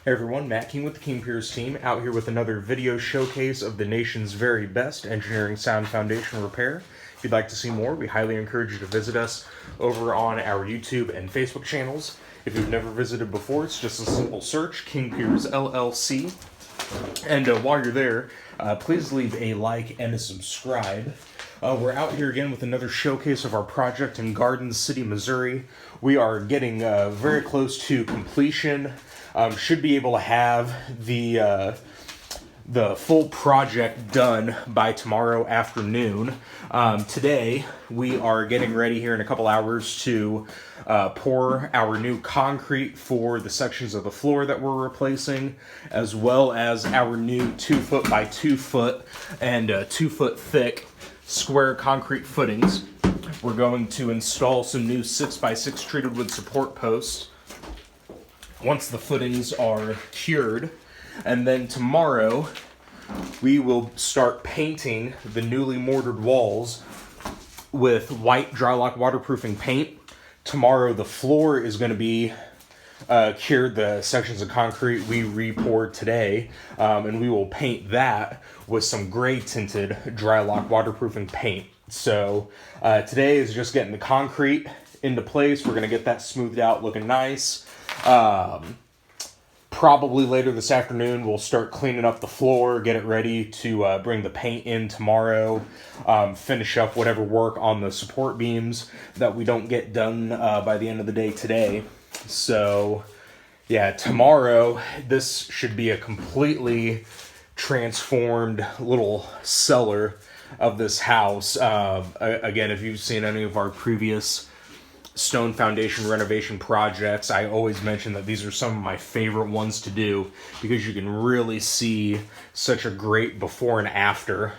Hey everyone, Matt King with the King Piers Team, out here with another video showcase of the nation's very best engineering sound foundation repair. If you'd like to see more, we highly encourage you to visit us over on our YouTube and Facebook channels. If you've never visited before, it's just a simple search, King Piers LLC. And while you're there, please leave a like and a subscribe. We're out here again with another showcase of our project in Garden City, Missouri. We are getting very close to completion. Should be able to have the full project done by tomorrow afternoon. Today, we are getting ready here in a couple hours to pour our new concrete for the sections of the floor that we're replacing, as well as our new 2 foot by 2 foot and 2 foot thick square concrete footings. We're going to install some new 6 by 6 treated wood support posts once the footings are cured. And then tomorrow we will start painting the newly mortared walls with white Drylock waterproofing paint. Tomorrow the floor is going to be cured, the sections of concrete we re-poured today, and we will paint that with some gray tinted Drylock waterproofing paint. So today is just getting the concrete into place. We're going to get that smoothed out looking nice. Probably later this afternoon we'll start cleaning up the floor, get it ready to bring the paint in tomorrow, finish up whatever work on the support beams that we don't get done by the end of the day today. So yeah, tomorrow this should be a completely transformed little cellar of this house. Again, if you've seen any of our previous stone foundation renovation projects, I always mention that these are some of my favorite ones to do because you can really see such a great before and after.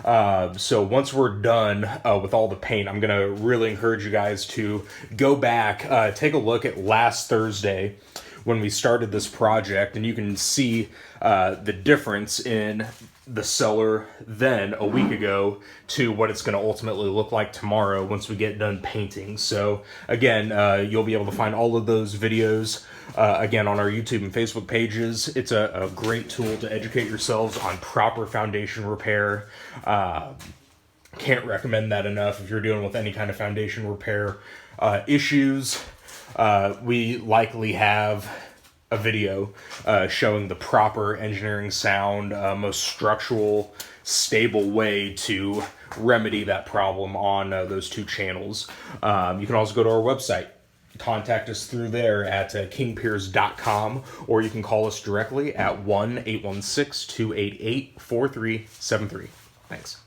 So once we're done with all the paint, I'm going to really encourage you guys to go back, take a look at last Thursday when we started this project, and you can see the difference in the cellar then a week ago to what it's going to ultimately look like tomorrow once we get done painting. So again, you'll be able to find all of those videos again on our YouTube and Facebook pages. It's a great tool to educate yourselves on proper foundation repair. Can't recommend that enough if you're dealing with any kind of foundation repair issues. We likely have a video showing the proper engineering sound, most structural, stable way to remedy that problem on those two channels. You can also go to our website. Contact us through there at kingpiers.com, or you can call us directly at 1-816-288-4373. Thanks.